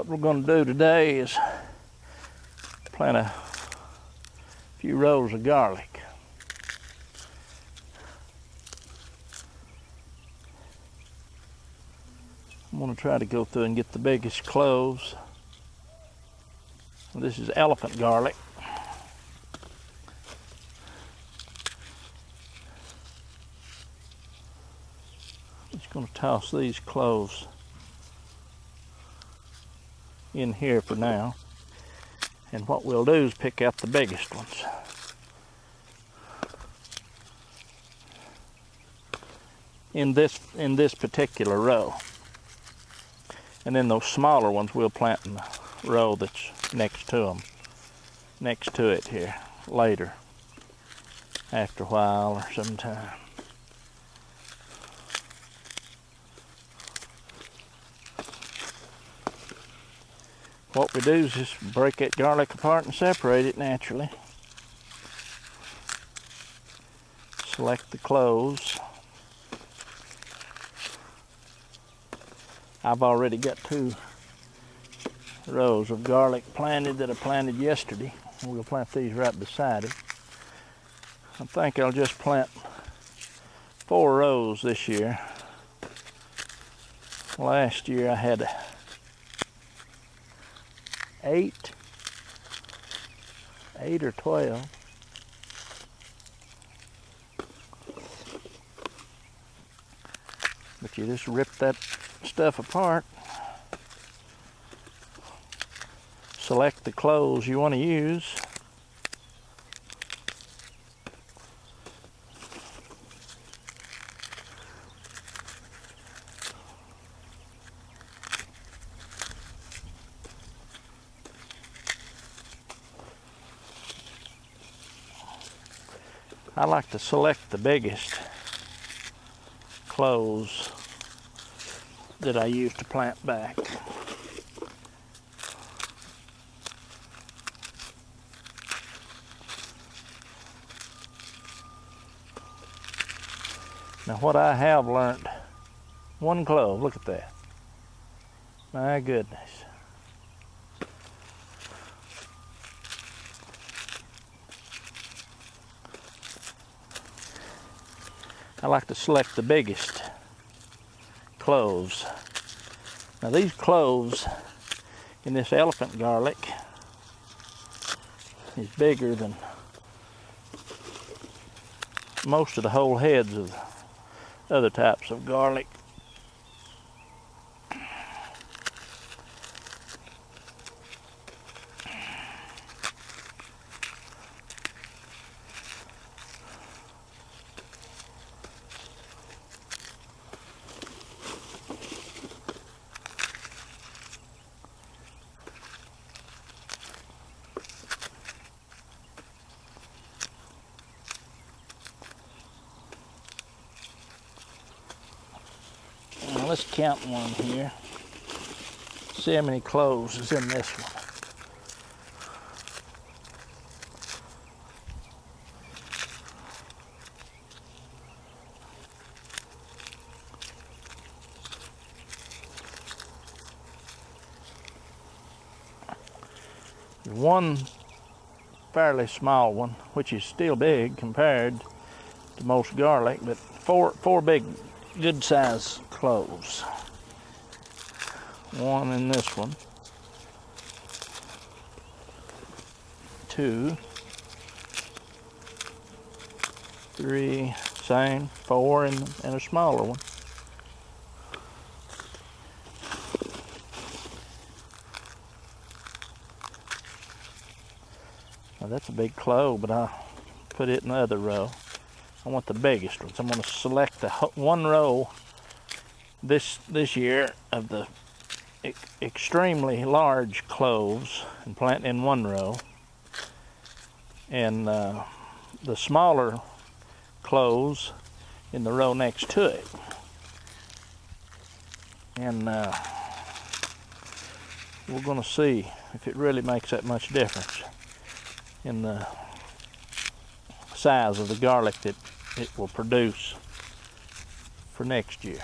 What we're going to do today is plant a few rows of garlic. I'm going to try to go through and get the biggest cloves. This is elephant garlic. Just going to toss these cloves in here for now, and what we'll do is pick out the biggest ones. In this particular row, and then those smaller ones we'll plant in the row that's next to it here later, after a while or sometime. What we do is just break that garlic apart and separate it naturally. Select the cloves. I've already got 2 rows of garlic planted that I planted yesterday. We'll plant these right beside it. I think I'll just plant 4 rows this year. Last year I had 8 or 12. But you just rip that stuff apart. Select the cloves you want to use. I like to select the biggest cloves that I use to plant back. Now what I have learned, 1 clove, look at that. My goodness. I like to select the biggest cloves. Now these cloves in this elephant garlic is bigger than most of the whole heads of other types of garlic. Now let's count one here. See how many cloves is in this one. One fairly small one, which is still big compared to most garlic, but four big, good-sized cloves. One in this one. 2, 3, same, 4 and a smaller one. Now that's a big clove, but I'll put it in the other row. I want the biggest ones. I'm going to select the 1 row this year of the extremely large cloves and plant in 1 row, and the smaller cloves in the row next to it. And we're going to see if it really makes that much difference in the size of the garlic that it will produce for next year.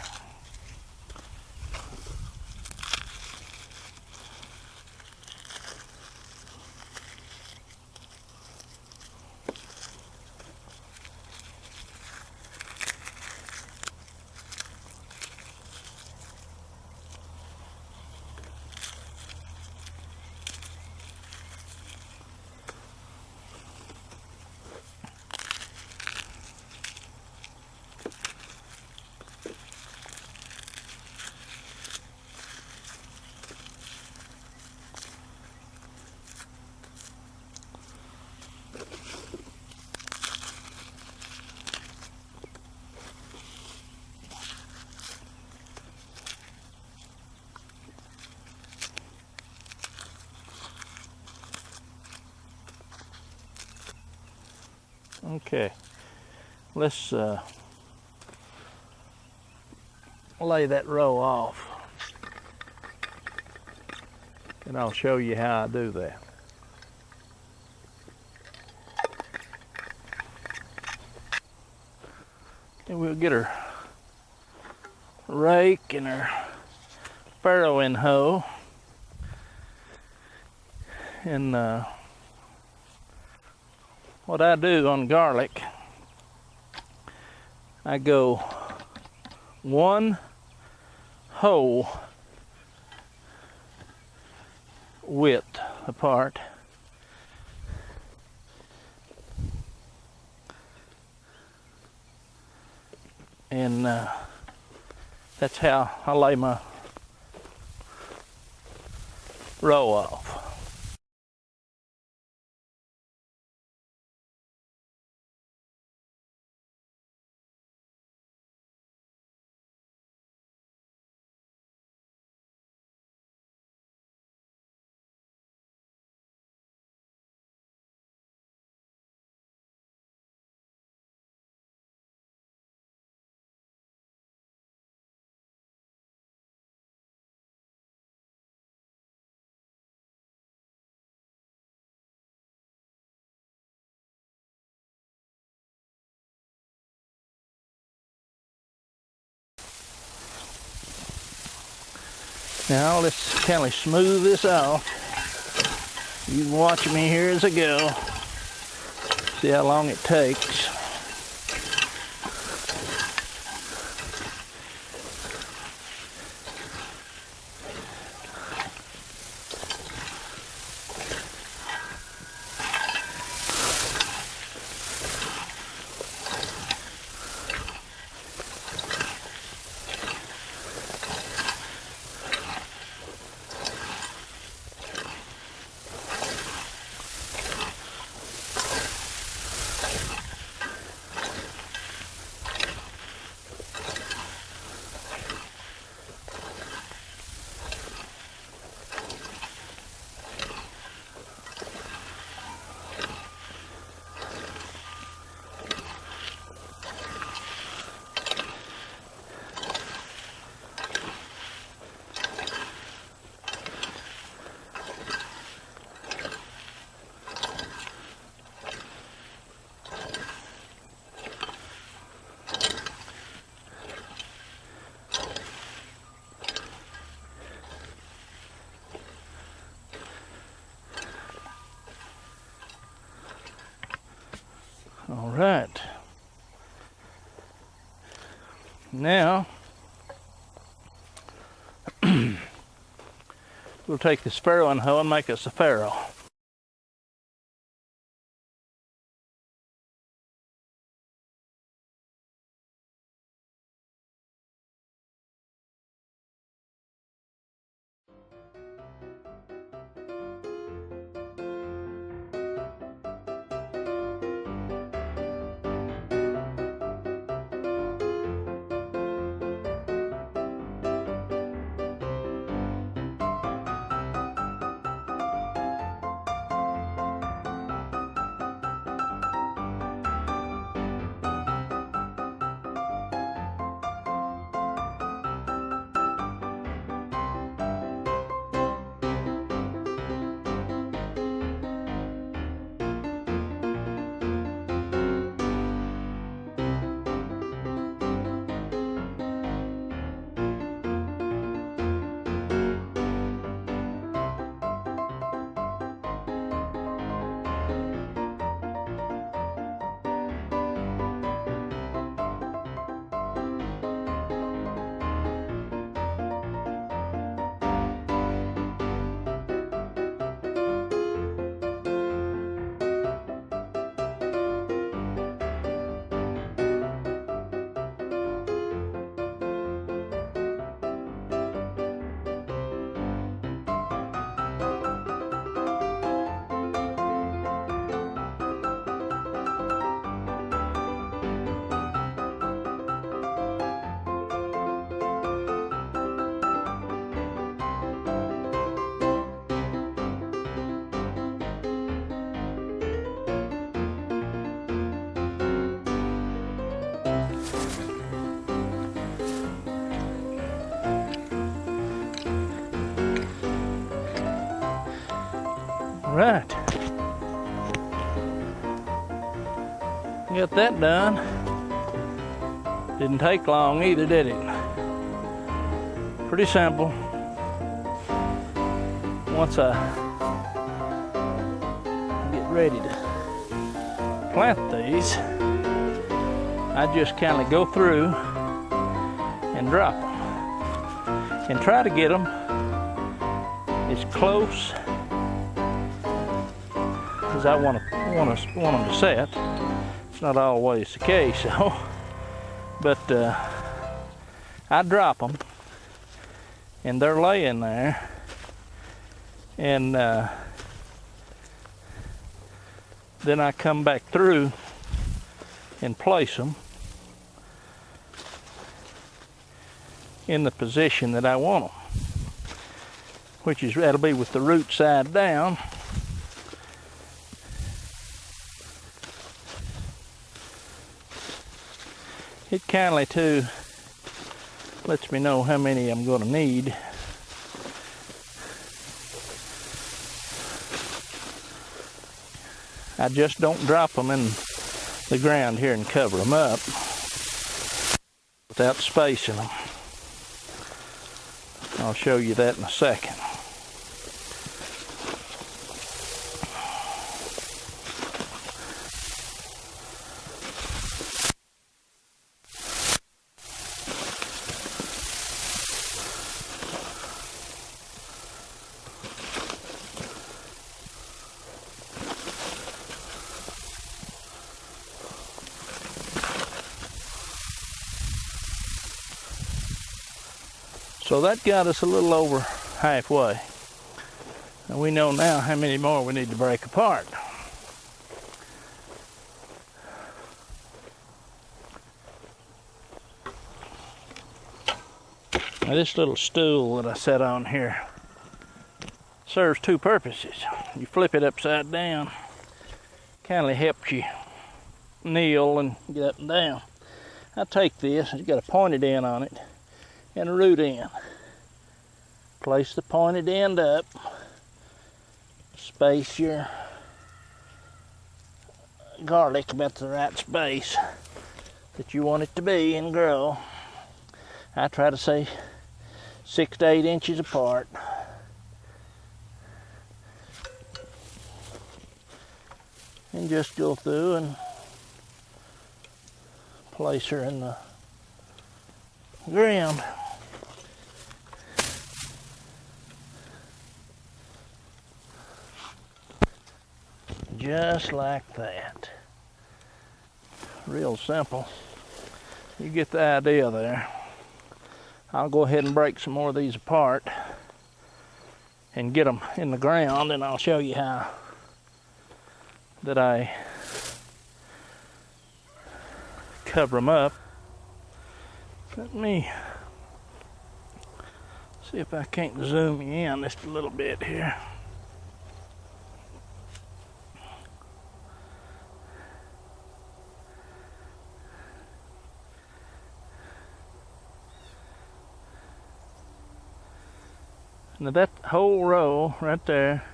Okay, let's lay that row off, and I'll show you how I do that. And we'll get our rake and our farrowing hoe, and what I do on garlic, I go one hoe width apart, and that's how I lay my row off. Now let's kind of smooth this off. You can watch me here as I go. See how long it takes. All right. Now, we'll take this farrowing hoe and make us a farrow. Right. Got that done. Didn't take long either, did it? Pretty simple. Once I get ready to plant these, I just kind of go through and drop them and try to get them as close as I want them to set. It's not always the case, so, but I drop them and they're laying there, and then I come back through and place them in the position that I want them, which is, that'll be with the root side down. It kindly too lets me know how many I'm going to need. I just don't drop them in the ground here and cover them up without spacing them. I'll show you that in a second. So that got us a little over halfway. And we know now how many more we need to break apart. Now this little stool that I set on here serves two purposes. You flip it upside down, kindly helps you kneel and get up and down. I take this, it's got a pointed end on it and a root end. Place the pointed end up, space your garlic about the right space that you want it to be and grow. I try to say 6 to 8 inches apart. And just go through and place her in the ground. Just like that. Real simple. You get the idea there. I'll go ahead and break some more of these apart and get them in the ground, and I'll show you how that I cover them up. Let me see if I can't zoom you in just a little bit here. Now that whole row right there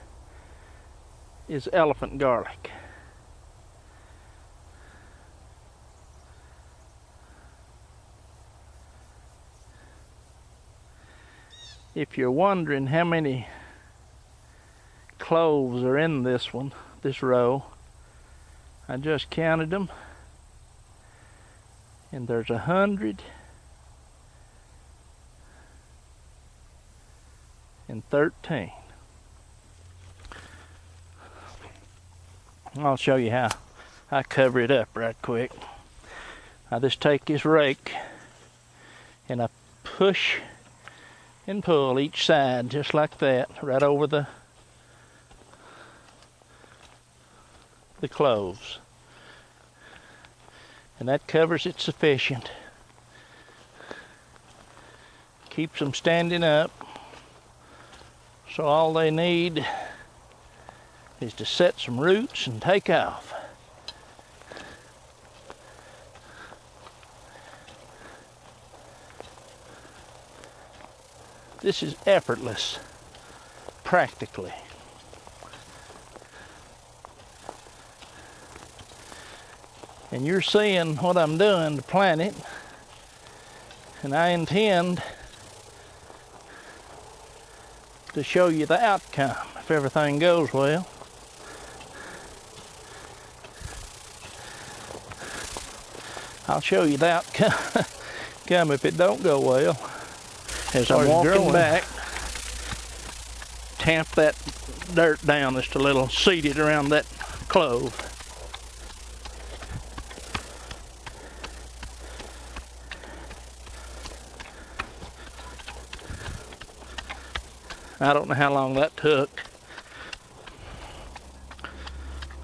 is elephant garlic. If you're wondering how many cloves are in this one, this row, I just counted them, and there's 113. I'll show you how I cover it up right quick. I just take this rake and I push and pull each side just like that, right over the cloves. And that covers it sufficient. Keeps them standing up. So all they need is to set some roots and take off. This is effortless, practically. And you're seeing what I'm doing to plant it. And I intend to show you the outcome if everything goes well. I'll show you the outcome if it don't go well. As I'm walking back, tamp that dirt down just a little, seed it around that clove. I don't know how long that took.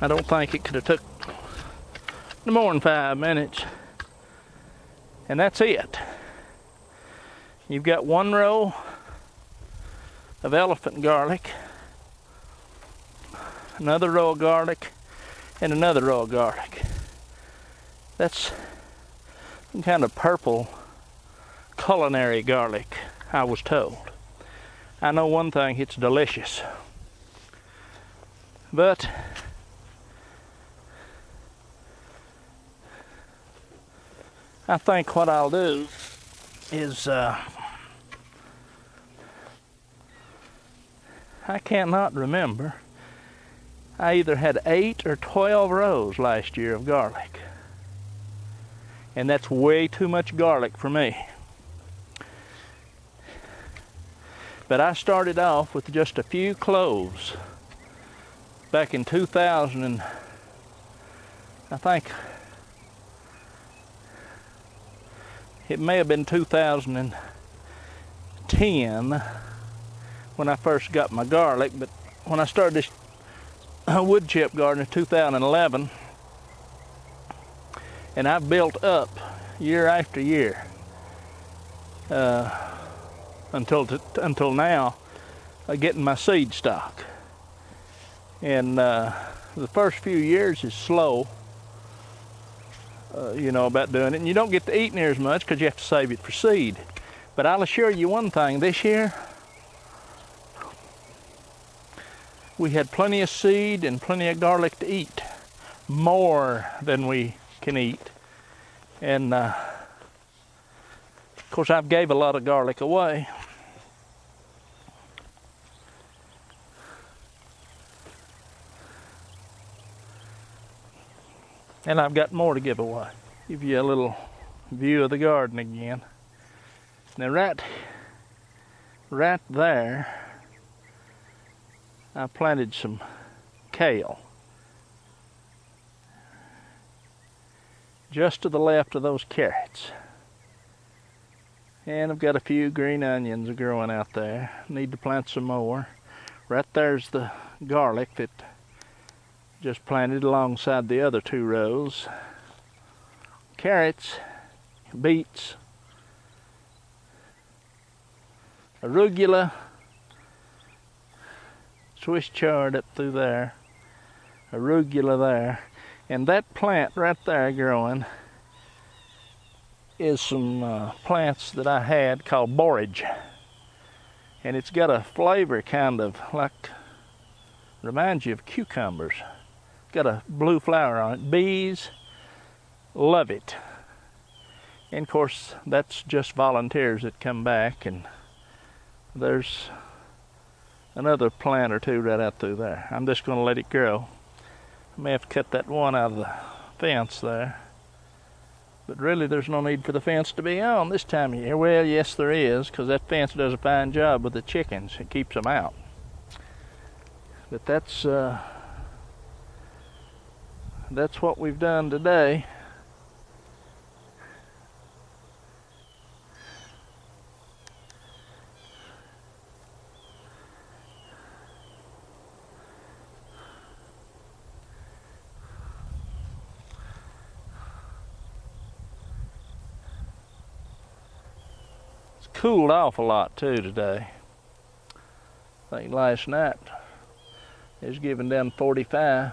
I don't think it could have took no more than 5 minutes. And that's it. You've got one row of elephant garlic, another row of garlic, and another row of garlic. That's some kind of purple culinary garlic, I was told. I know one thing, it's delicious. But I think what I'll do is I cannot remember. I either had 8 or 12 rows last year of garlic. And that's way too much garlic for me. But I started off with just a few cloves back in 2000, and I think it may have been 2010 when I first got my garlic, but when I started this wood chip garden in 2011, and I've built up year after year until now, getting my seed stock. And the first few years is slow, about doing it, and you don't get to eat near as much because you have to save it for seed. But I'll assure you one thing, this year we had plenty of seed and plenty of garlic to eat, more than we can eat. And of course I've gave a lot of garlic away. And I've got more to give away. Give you a little view of the garden again. Now right there, I planted some kale. Just to the left of those carrots. And I've got a few green onions growing out there. Need to plant some more. Right there's the garlic that just planted alongside the other 2 rows. Carrots, beets, arugula, Swiss chard up through there, arugula there, and that plant right there growing is some plants that I had called borage, and it's got a flavor kind of like, reminds you of cucumbers. Got a blue flower on it. Bees love it. And of course that's just volunteers that come back, and there's another plant or 2 right out through there. I'm just going to let it grow. I may have to cut that one out of the fence there. But really there's no need for the fence to be on this time of year. Well, yes there is, because that fence does a fine job with the chickens. It keeps them out. But that's what we've done today. It's cooled off a lot too today. I think last night it was giving down 45.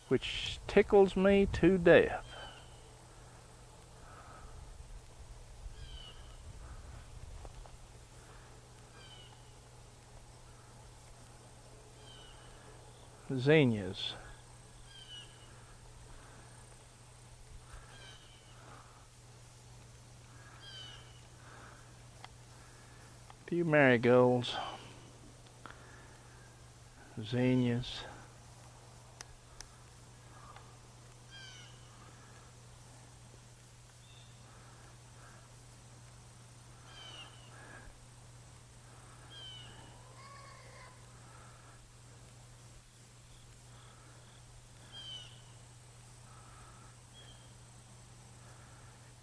Which tickles me to death. Zinnias. few marigolds, zinnias.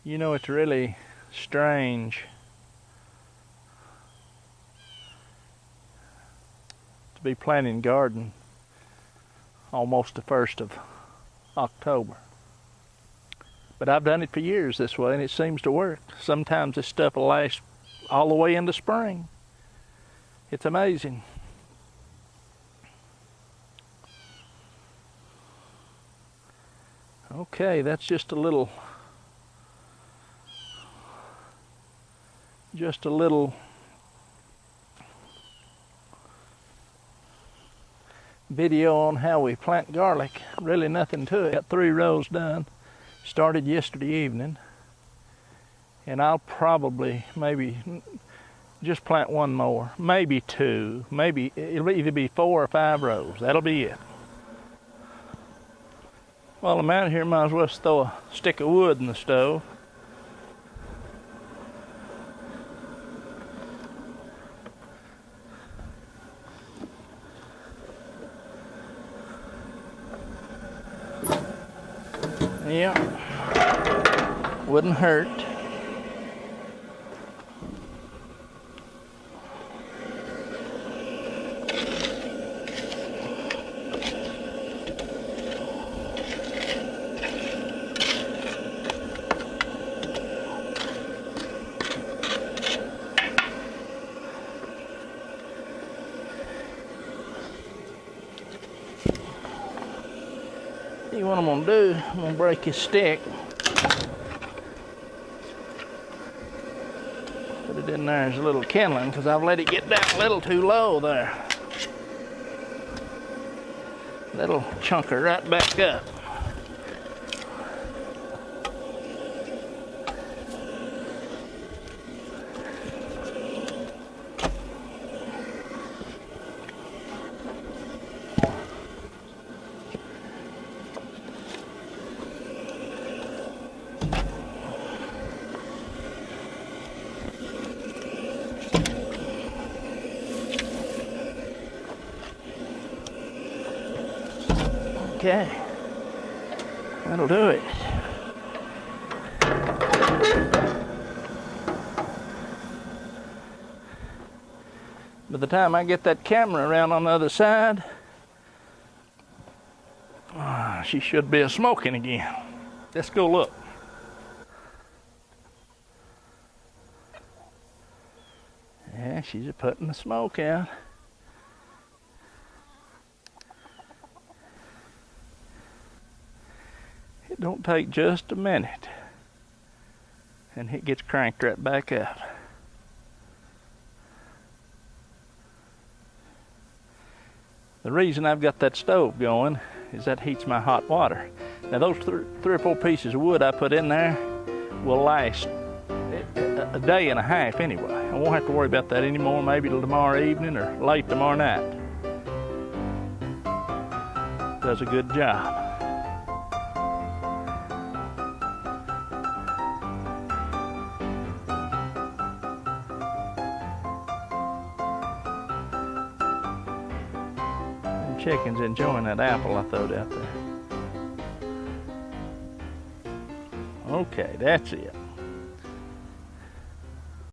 You know, it's really strange to be planting garden almost the 1st of October. But I've done it for years this way and it seems to work. Sometimes this stuff will last all the way into spring. It's amazing. Okay, that's just a little video on how we plant garlic. Really nothing to it. Got 3 rows done. Started yesterday evening. And I'll probably maybe just plant 1 more. Maybe 2. Maybe it'll either be 4 or 5 rows. That'll be it. While I'm out here, might as well throw a stick of wood in the stove. Yeah, wouldn't hurt. See what I'm gonna do, I'm gonna break his stick. Put it in there as a little kindling because I've let it get down a little too low there. That'll chunk her right back up. Okay, that'll do it. By the time I get that camera around on the other side, she should be a-smoking again. Let's go look. Yeah, she's putting the smoke out. It don't take just a minute and it gets cranked right back up. The reason I've got that stove going is that heats my hot water. Now those 3 or 4 pieces of wood I put in there will last a day and a half anyway. I won't have to worry about that anymore, maybe till tomorrow evening or late tomorrow night. Does a good job. Chickens enjoying that apple I throwed out there. Okay, that's it.